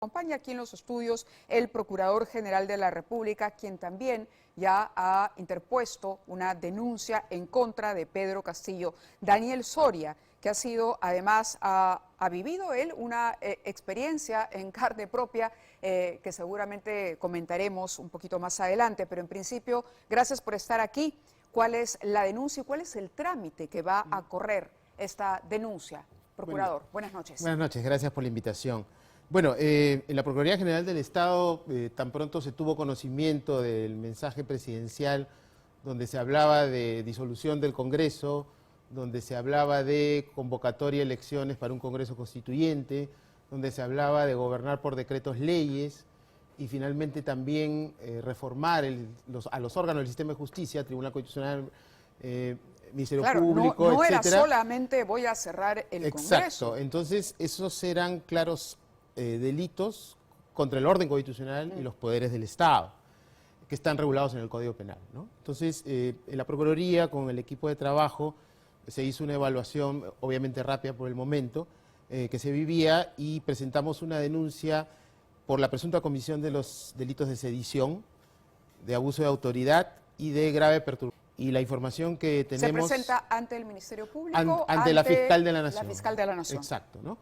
Acompaña aquí en los estudios el Procurador General de la República, quien también ya ha interpuesto una denuncia en contra de Pedro Castillo. Daniel Soria, que ha sido, además, ha vivido él una experiencia en carne propia que seguramente comentaremos un poquito más adelante, pero en principio, gracias por estar aquí. ¿Cuál es la denuncia y cuál es el trámite que va a correr esta denuncia? Procurador, buenas noches. Buenas noches, gracias por la invitación. Bueno, en la Procuraduría General del Estado tan pronto se tuvo conocimiento del mensaje presidencial donde se hablaba de disolución del Congreso, donde se hablaba de convocatoria de elecciones para un Congreso Constituyente, donde se hablaba de gobernar por decretos leyes y finalmente también reformar a los órganos del sistema de justicia, Tribunal Constitucional, Ministerio Público, no era etcétera. Solamente voy a cerrar el Congreso. Exacto, entonces esos eran claros delitos contra el orden constitucional y los poderes del Estado, que están regulados en el Código Penal, ¿no? Entonces, en la Procuraduría, con el equipo de trabajo, se hizo una evaluación, obviamente rápida por el momento, que se vivía, y presentamos una denuncia por la presunta comisión de los delitos de sedición, de abuso de autoridad y de grave perturbación. Y la información que tenemos... ¿Se presenta ante el Ministerio Público? Ante la Fiscal de la Nación. La Fiscal de la Nación. Exacto, ¿no?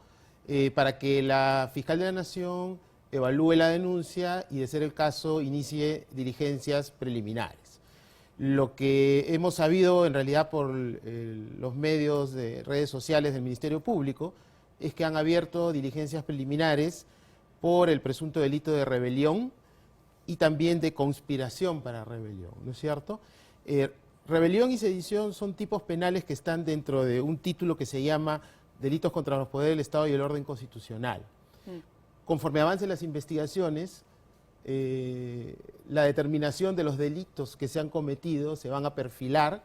Para que la Fiscal de la Nación evalúe la denuncia y, de ser el caso, inicie diligencias preliminares. Lo que hemos sabido, en realidad, por los medios de redes sociales del Ministerio Público, es que han abierto diligencias preliminares por el presunto delito de rebelión y también de conspiración para rebelión, ¿no es cierto? Rebelión y sedición son tipos penales que están dentro de un título que se llama Delitos contra los poderes del Estado y el orden constitucional. Conforme avancen las investigaciones, la determinación de los delitos que se han cometido se van a perfilar,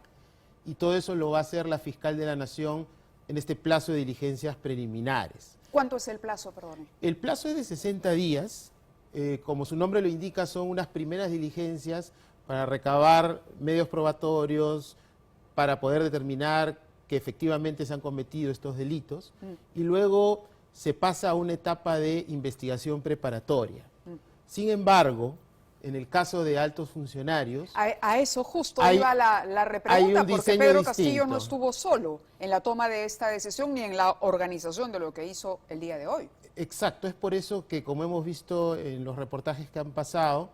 y todo eso lo va a hacer la Fiscal de la Nación en este plazo de diligencias preliminares. ¿Cuánto es el plazo, perdón? El plazo es de 60 días. Como su nombre lo indica, son unas primeras diligencias para recabar medios probatorios, para poder determinar que efectivamente se han cometido estos delitos, y luego se pasa a una etapa de investigación preparatoria. Sin embargo, en el caso de altos funcionarios... A eso justo iba la repregunta, porque Pedro Castillo no estuvo solo en la toma de esta decisión ni en la organización de lo que hizo el día de hoy. Exacto, es por eso que, como hemos visto en los reportajes que han pasado,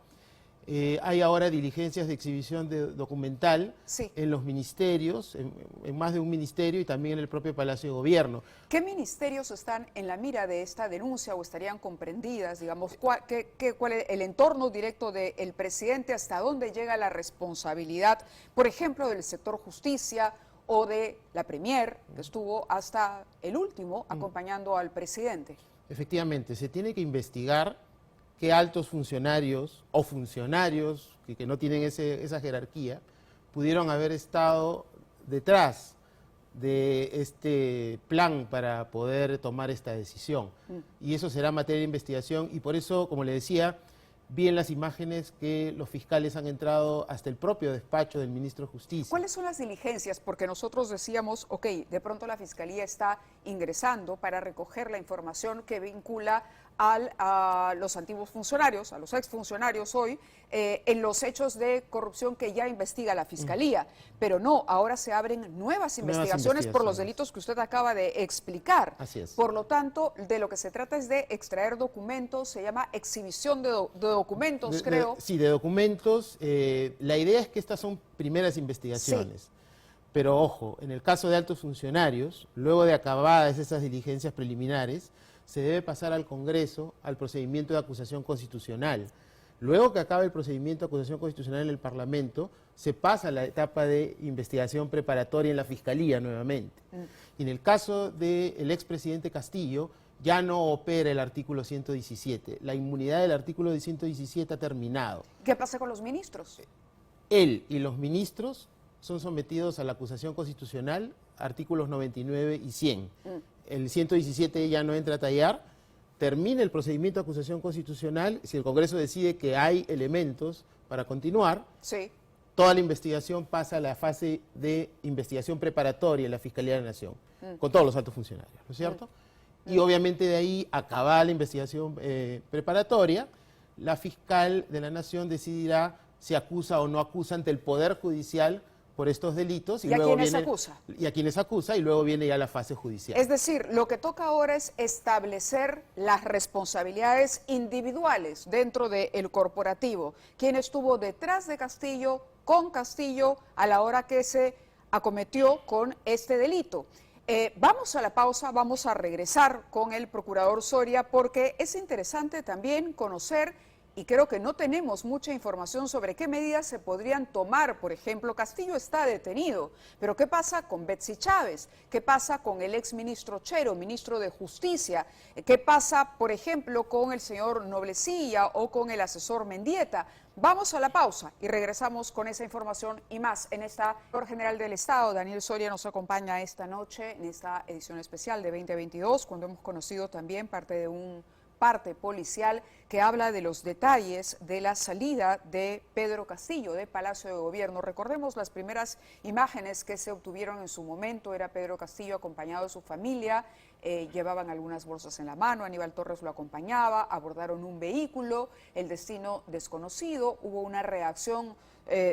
hay ahora diligencias de exhibición de documental en los ministerios, en más de un ministerio, y también en el propio Palacio de Gobierno. ¿Qué ministerios están en la mira de esta denuncia o estarían comprendidas? Digamos, ¿cuál es el entorno directo del presidente? ¿Hasta dónde llega la responsabilidad, por ejemplo, del sector justicia o de la Premier, que estuvo hasta el último acompañando al presidente? Efectivamente, se tiene que investigar que altos funcionarios o funcionarios que no tienen esa jerarquía pudieron haber estado detrás de este plan para poder tomar esta decisión. Y eso será materia de investigación, y por eso, como le decía, vi en las imágenes que los fiscales han entrado hasta el propio despacho del ministro de Justicia. ¿Cuáles son las diligencias? Porque nosotros decíamos, ok, de pronto la Fiscalía está ingresando para recoger la información que vincula a los antiguos funcionarios, a los exfuncionarios hoy, en los hechos de corrupción que ya investiga la Fiscalía. Pero no, ahora se abren nuevas investigaciones por los delitos que usted acaba de explicar. Así es. Por lo tanto, de lo que se trata es de extraer documentos, se llama exhibición de documentos, creo. Sí, de documentos. La idea es que estas son primeras investigaciones. Sí. Pero ojo, en el caso de altos funcionarios, luego de acabadas esas diligencias preliminares, se debe pasar al Congreso, al procedimiento de acusación constitucional. Luego que acabe el procedimiento de acusación constitucional en el Parlamento, se pasa a la etapa de investigación preparatoria en la Fiscalía nuevamente. Y en el caso del expresidente Castillo, ya no opera el artículo 117. La inmunidad del artículo 117 ha terminado. ¿Qué pasa con los ministros? Él y los ministros son sometidos a la acusación constitucional, artículos 99 y 100. El 117 ya no entra a tallar, termina el procedimiento de acusación constitucional. Si el Congreso decide que hay elementos para continuar, toda la investigación pasa a la fase de investigación preparatoria en la Fiscalía de la Nación, con todos los altos funcionarios, ¿no es cierto? y obviamente de ahí acaba la investigación preparatoria, la fiscal de la Nación decidirá si acusa o no acusa ante el Poder Judicial por estos delitos. ¿Y a quiénes acusa? Y a quienes acusa, y luego viene ya la fase judicial. Es decir, lo que toca ahora es establecer las responsabilidades individuales dentro del corporativo. ¿Quién estuvo detrás de Castillo, con Castillo, a la hora que se acometió con este delito? Vamos a la pausa, vamos a regresar con el procurador Soria, porque es interesante también conocer, y creo que no tenemos mucha información sobre qué medidas se podrían tomar. Por ejemplo, Castillo está detenido, pero ¿qué pasa con Betsy Chávez? ¿Qué pasa con el exministro Chero, ministro de Justicia? ¿Qué pasa, por ejemplo, con el señor Noblecilla o con el asesor Mendieta? Vamos a la pausa y regresamos con esa información y más en esta. El Procurador General del Estado, Daniel Soria, nos acompaña esta noche en esta edición especial de 2022, cuando hemos conocido también parte de un parte policial que habla de los detalles de la salida de Pedro Castillo de Palacio de Gobierno. Recordemos las primeras imágenes que se obtuvieron en su momento. Era Pedro Castillo acompañado de su familia, llevaban algunas bolsas en la mano, Aníbal Torres lo acompañaba, abordaron un vehículo, el destino desconocido, hubo una reacción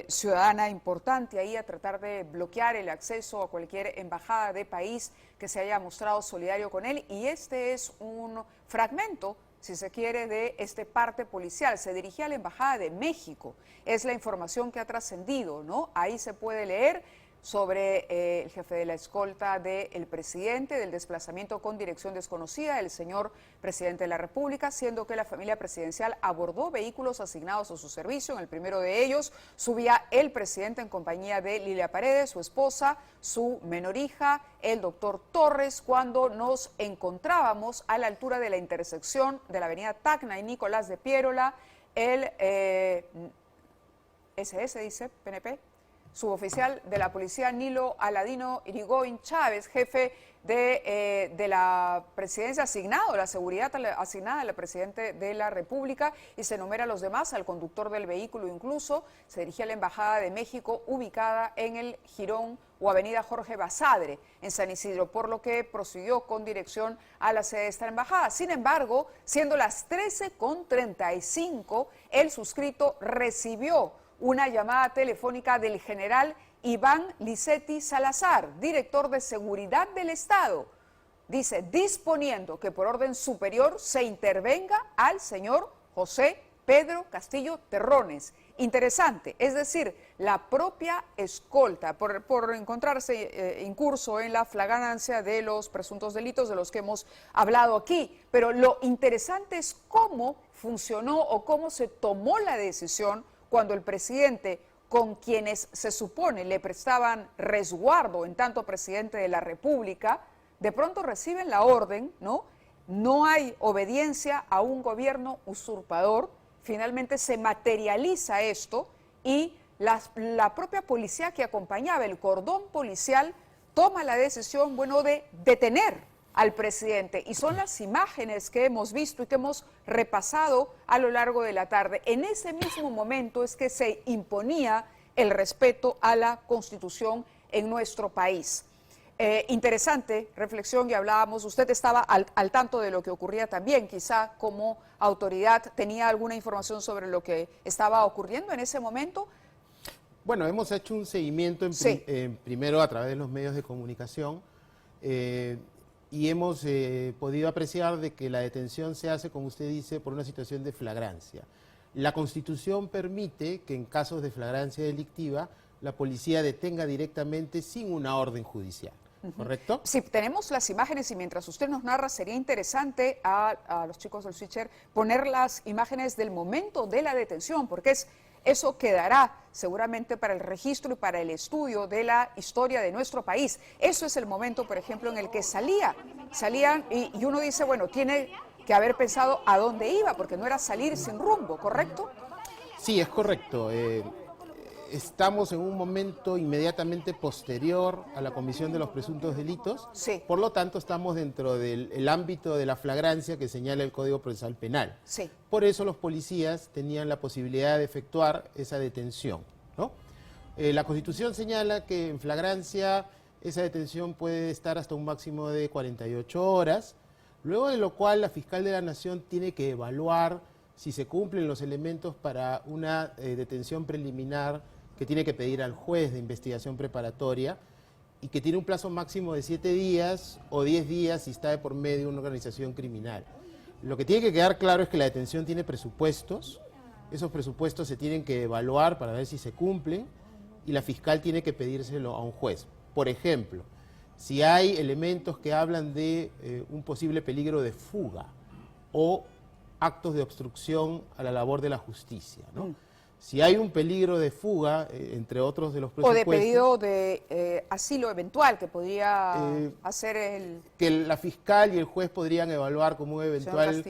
ciudadana importante ahí a tratar de bloquear el acceso a cualquier embajada de país que se haya mostrado solidario con él, y este es un fragmento, si se quiere, de este parte policial. Se dirigía a la Embajada de México, es la información que ha trascendido, ¿no? Ahí se puede leer sobre el jefe de la escolta del presidente, del desplazamiento con dirección desconocida, el señor presidente de la República, siendo que la familia presidencial abordó vehículos asignados a su servicio. En el primero de ellos subía el presidente en compañía de Lilia Paredes, su esposa, su menor hija, el doctor Torres, cuando nos encontrábamos a la altura de la intersección de la avenida Tacna y Nicolás de Piérola, el SS, dice, PNP, suboficial de la policía Nilo Aladino Irigoyen Chávez, jefe de la presidencia asignado, la seguridad asignada al presidente de la República, y se enumera a los demás, al conductor del vehículo incluso. Se dirigía a la Embajada de México, ubicada en el Jirón o Avenida Jorge Basadre, en San Isidro, por lo que prosiguió con dirección a la sede de esta embajada. Sin embargo, siendo las 13:35, el suscrito recibió una llamada telefónica del general Iván Licetti Salazar, director de Seguridad del Estado. Dice, disponiendo que por orden superior se intervenga al señor José Pedro Castillo Terrones. Interesante, es decir, la propia escolta, por encontrarse incurso en la flagrancia de los presuntos delitos de los que hemos hablado aquí. Pero lo interesante es cómo funcionó o cómo se tomó la decisión cuando el presidente, con quienes se supone le prestaban resguardo en tanto presidente de la República, de pronto reciben la orden, ¿no? No hay obediencia a un gobierno usurpador. Finalmente se materializa esto y la propia policía que acompañaba, el cordón policial, toma la decisión, bueno, de detener al presidente. Y son las imágenes que hemos visto y que hemos repasado a lo largo de la tarde. En ese mismo momento es que se imponía el respeto a la Constitución en nuestro país. Interesante reflexión, y hablábamos, usted estaba al tanto de lo que ocurría también, quizá como autoridad tenía alguna información sobre lo que estaba ocurriendo en ese momento. Bueno, hemos hecho un seguimiento primero a través de los medios de comunicación, y hemos podido apreciar de que la detención se hace, como usted dice, por una situación de flagrancia. La Constitución permite que en casos de flagrancia delictiva la policía detenga directamente sin una orden judicial, ¿correcto? Si tenemos las imágenes, y mientras usted nos narra, sería interesante a los chicos del Switcher poner las imágenes del momento de la detención, porque eso quedará seguramente para el registro y para el estudio de la historia de nuestro país. Eso es el momento, por ejemplo, en el que salían y uno dice, bueno, tiene que haber pensado a dónde iba, porque no era salir sin rumbo, ¿correcto? Sí, es correcto. Estamos en un momento inmediatamente posterior a la comisión de los presuntos delitos. Sí. Por lo tanto, estamos dentro del ámbito de la flagrancia que señala el Código Procesal Penal. Sí. Por eso los policías tenían la posibilidad de efectuar esa detención, ¿no? La Constitución señala que en flagrancia esa detención puede estar hasta un máximo de 48 horas. Luego de lo cual la fiscal de la Nación tiene que evaluar si se cumplen los elementos para una detención preliminar que tiene que pedir al juez de investigación preparatoria y que tiene un plazo máximo de 7 días o 10 días si está de por medio una organización criminal. Lo que tiene que quedar claro es que la detención tiene presupuestos, esos presupuestos se tienen que evaluar para ver si se cumplen y la fiscal tiene que pedírselo a un juez. Por ejemplo, si hay elementos que hablan de un posible peligro de fuga o actos de obstrucción a la labor de la justicia, ¿no? Si hay un peligro de fuga, entre otros de los presupuestos... O de pedido de asilo eventual que podría hacer el... Que la fiscal y el juez podrían evaluar como un eventual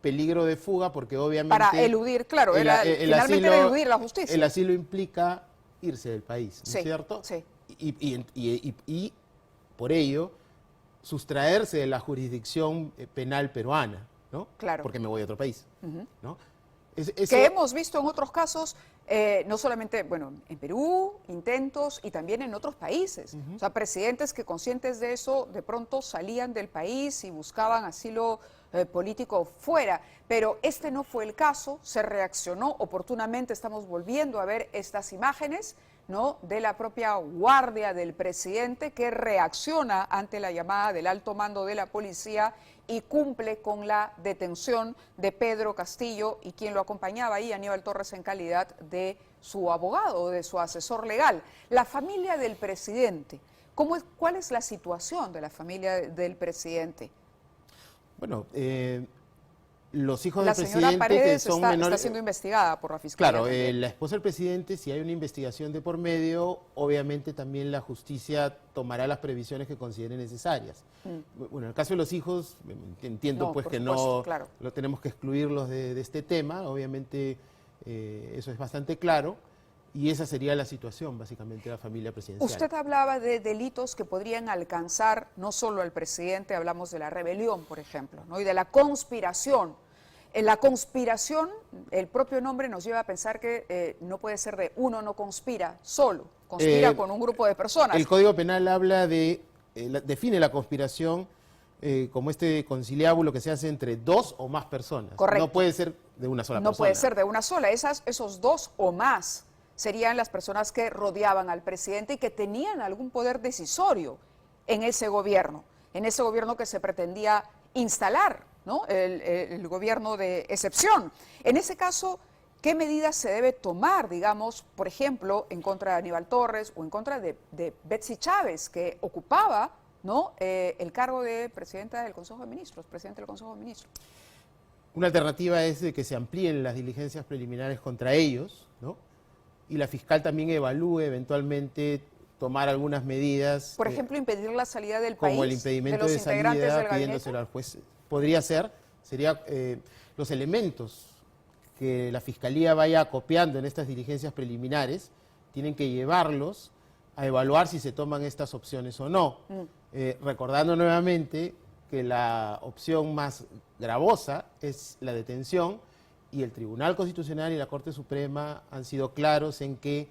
peligro de fuga, porque obviamente... Para eludir, claro, finalmente asilo, eludir la justicia. El asilo implica irse del país, ¿no es Sí, cierto? sí. Y por ello, sustraerse de la jurisdicción penal peruana, ¿no? Claro. Porque me voy a otro país, ¿no? Que hemos visto en otros casos, no solamente, bueno, en Perú, intentos y también en otros países. O sea, presidentes que conscientes de eso, de pronto salían del país y buscaban asilo político fuera. Pero este no fue el caso, se reaccionó oportunamente, estamos volviendo a ver estas imágenes, ¿no?, de la propia guardia del presidente que reacciona ante la llamada del alto mando de la policía y cumple con la detención de Pedro Castillo y quien lo acompañaba ahí, Aníbal Torres, en calidad de su abogado, de su asesor legal. La familia del presidente, ¿cuál es la situación de la familia del presidente? Bueno, los hijos la del señora presidente Paredes que son está menores... siendo investigada por la fiscalía. Claro, la esposa del presidente, si hay una investigación de por medio, obviamente también la justicia tomará las previsiones que considere necesarias. Bueno, en el caso de los hijos, entiendo No, pues por que supuesto, no claro. lo tenemos que excluirlos de este tema, obviamente eso es bastante claro, y esa sería la situación básicamente de la familia presidencial. Usted hablaba de delitos que podrían alcanzar no solo al presidente, hablamos de la rebelión, por ejemplo, ¿no?, y de la conspiración. En la conspiración, el propio nombre nos lleva a pensar que no puede ser de uno no conspira solo, conspira con un grupo de personas. El Código Penal habla define la conspiración como este conciliábulo que se hace entre dos o más personas. Correcto. No puede ser de una sola persona. No puede ser de una sola, esos dos o más serían las personas que rodeaban al presidente y que tenían algún poder decisorio en ese gobierno que se pretendía instalar, ¿no?, el gobierno de excepción. En ese caso, ¿qué medidas se debe tomar, digamos, por ejemplo, en contra de Aníbal Torres o en contra de Betsy Chávez, que ocupaba, ¿no?, el cargo de presidenta del Consejo de Ministros, presidente del Consejo de Ministros? Una alternativa es de que se amplíen las diligencias preliminares contra ellos, ¿no?, y la fiscal también evalúe eventualmente tomar algunas medidas. Por ejemplo, impedir la salida del país. Como el impedimento de de los integrantes salida, del gabinete. pidiéndoselo al juez. Podría ser, sería los elementos que la fiscalía vaya acopiando en estas diligencias preliminares, tienen que llevarlos a evaluar si se toman estas opciones o no. Recordando nuevamente que la opción más gravosa es la detención, y el Tribunal Constitucional y la Corte Suprema han sido claros en que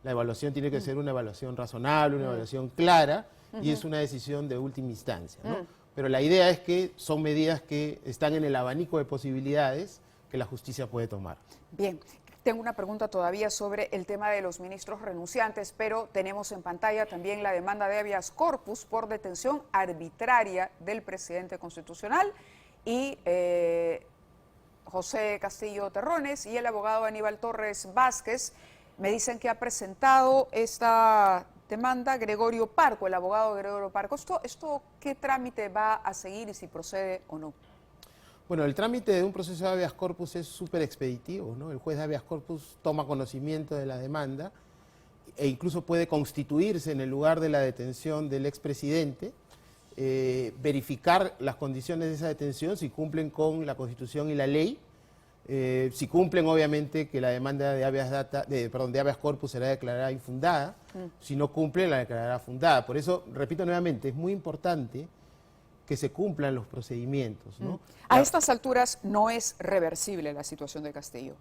la evaluación tiene que ser una evaluación razonable, una evaluación clara, y es una decisión de última instancia, ¿no? Pero la idea es que son medidas que están en el abanico de posibilidades que la justicia puede tomar. Bien, tengo una pregunta todavía sobre el tema de los ministros renunciantes, pero tenemos en pantalla también la demanda de habeas corpus por detención arbitraria del presidente constitucional y José Castillo Terrones y el abogado Aníbal Torres Vázquez. Me dicen que ha presentado esta demanda Gregorio Parco, el abogado Gregorio Parco. ¿Esto qué trámite va a seguir y si procede o no? Bueno, el trámite de un proceso de habeas corpus es súper expeditivo, ¿no? El juez de habeas corpus toma conocimiento de la demanda e incluso puede constituirse en el lugar de la detención del expresidente, verificar las condiciones de esa detención, si cumplen con la Constitución y la ley, si cumplen obviamente que la demanda de habeas corpus será declarada infundada, si no cumple la declarará fundada. Por eso, repito nuevamente, es muy importante que se cumplan los procedimientos, ¿no? A estas alturas no es reversible la situación de Castillo,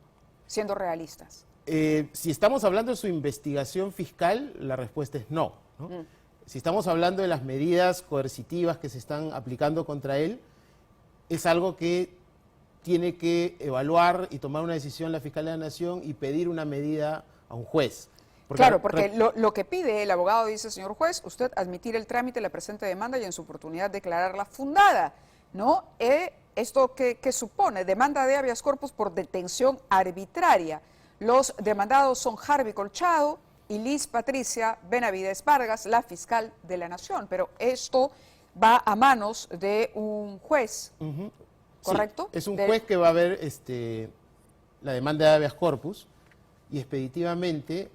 siendo realistas. Si estamos hablando de su investigación fiscal, la respuesta es no, ¿no? Si estamos hablando de las medidas coercitivas que se están aplicando contra él, es algo que tiene que evaluar y tomar una decisión la Fiscalía de la Nación y pedir una medida a un juez. Claro, porque lo que pide el abogado dice, señor juez, usted admitir el trámite de la presente demanda y en su oportunidad declararla fundada, ¿no? ¿Esto qué supone? Demanda de habeas corpus por detención arbitraria. Los demandados son Harvey Colchado y Liz Patricia Benavides Vargas, la fiscal de la Nación, pero esto va a manos de un juez, ¿correcto? Sí, es un juez que va a ver la demanda de habeas corpus y expeditivamente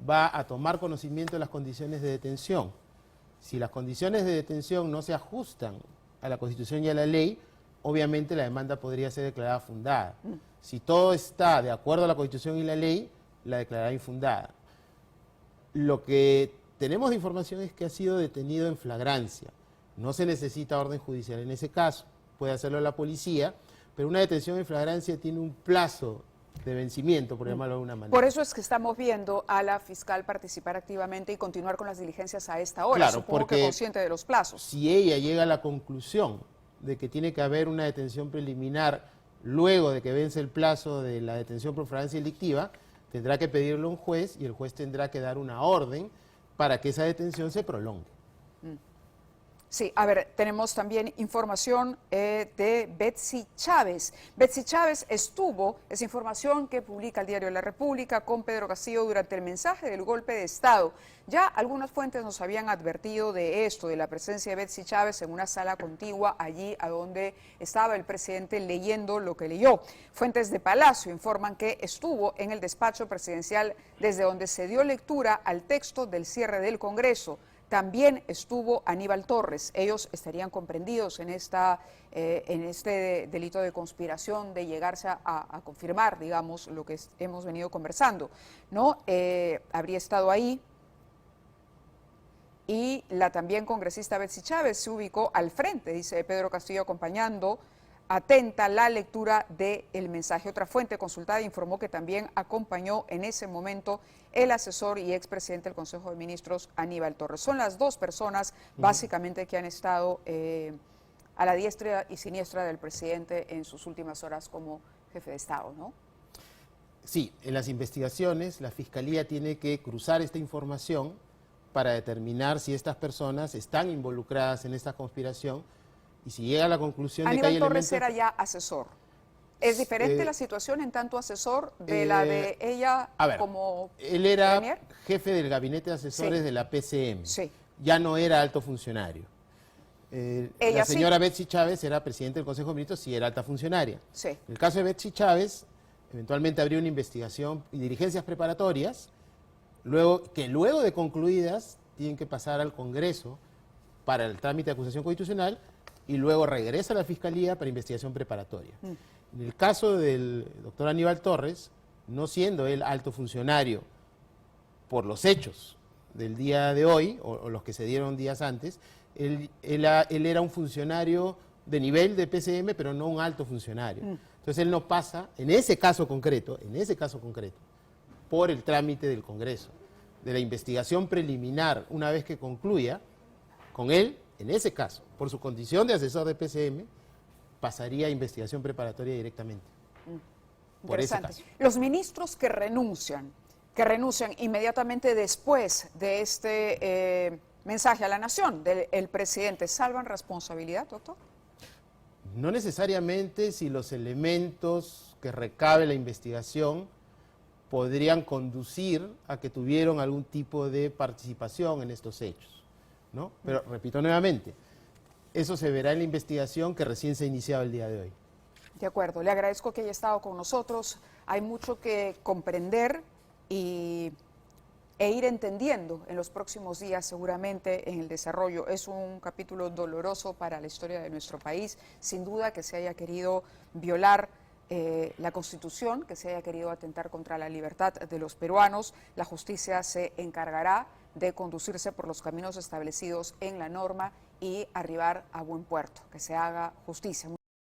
va a tomar conocimiento de las condiciones de detención. Si las condiciones de detención no se ajustan a la Constitución y a la ley, obviamente la demanda podría ser declarada fundada. Si todo está de acuerdo a la Constitución y la ley, la declarará infundada. Lo que tenemos de información es que ha sido detenido en flagrancia. No se necesita orden judicial en ese caso, puede hacerlo la policía, pero una detención en flagrancia tiene un plazo de vencimiento, por llamarlo de alguna manera. Por eso es que estamos viendo a la fiscal participar activamente y continuar con las diligencias a esta hora, claro, supongo que consciente de los plazos. Si ella llega a la conclusión de que tiene que haber una detención preliminar luego de que vence el plazo de la detención por flagrancia delictiva, tendrá que pedirlo a un juez y el juez tendrá que dar una orden para que esa detención se prolongue. Sí, a ver, tenemos también información de Betsy Chávez. Betsy Chávez estuvo, es información que publica el diario La República, con Pedro Castillo durante el mensaje del golpe de Estado. Ya algunas fuentes nos habían advertido de esto, de la presencia de Betsy Chávez en una sala contigua allí a donde estaba el presidente leyendo lo que leyó. Fuentes de Palacio informan que estuvo en el despacho presidencial desde donde se dio lectura al texto del cierre del Congreso. También estuvo Aníbal Torres. Ellos estarían comprendidos en este delito de conspiración, de llegarse a confirmar, digamos, lo que hemos venido conversando, ¿no? Habría estado ahí. Y la también congresista Betsy Chávez se ubicó al frente, dice Pedro Castillo, acompañando atenta la lectura del mensaje. Otra fuente consultada informó que también acompañó en ese momento el asesor y expresidente del Consejo de Ministros, Aníbal Torres. Son las dos personas básicamente que han estado a la diestra y siniestra del presidente en sus últimas horas como jefe de Estado, ¿no? Sí, en las investigaciones la Fiscalía tiene que cruzar esta información para determinar si estas personas están involucradas en esta conspiración. Y si llega a la conclusión de que hay Aníbal Torres elementos... era ya asesor. ¿Es diferente la situación en tanto asesor de la de ella como él era premier? Jefe del gabinete de asesores de la PCM. Sí. Ya no era alto funcionario. La señora Betsy Chávez era presidente del Consejo de Ministros, sí era alta funcionaria. Sí. En el caso de Betsy Chávez, eventualmente habría una investigación y diligencias preparatorias, luego de concluidas tienen que pasar al Congreso para el trámite de acusación constitucional y luego regresa a la Fiscalía para investigación preparatoria. En el caso del doctor Aníbal Torres, no siendo él alto funcionario por los hechos del día de hoy, o los que se dieron días antes, él era un funcionario de nivel de PCM, pero no un alto funcionario. Entonces él no pasa, en ese caso concreto, por el trámite del Congreso, de la investigación preliminar, una vez que concluya, con él, en ese caso, por su condición de asesor de PCM, pasaría a investigación preparatoria directamente. Interesante. Los ministros que renuncian inmediatamente después de este mensaje a la nación del presidente, ¿salvan responsabilidad, doctor? No necesariamente, si los elementos que recabe la investigación podrían conducir a que tuvieron algún tipo de participación en estos hechos, ¿no? Pero repito nuevamente, eso se verá en la investigación que recién se ha iniciado el día de hoy. De acuerdo, le agradezco que haya estado con nosotros. Hay mucho que comprender e ir entendiendo en los próximos días, seguramente, en el desarrollo. Es un capítulo doloroso para la historia de nuestro país, sin duda, que se haya querido violar la Constitución, que se haya querido atentar contra la libertad de los peruanos. La justicia se encargará de conducirse por los caminos establecidos en la norma y arribar a buen puerto, que se haga justicia.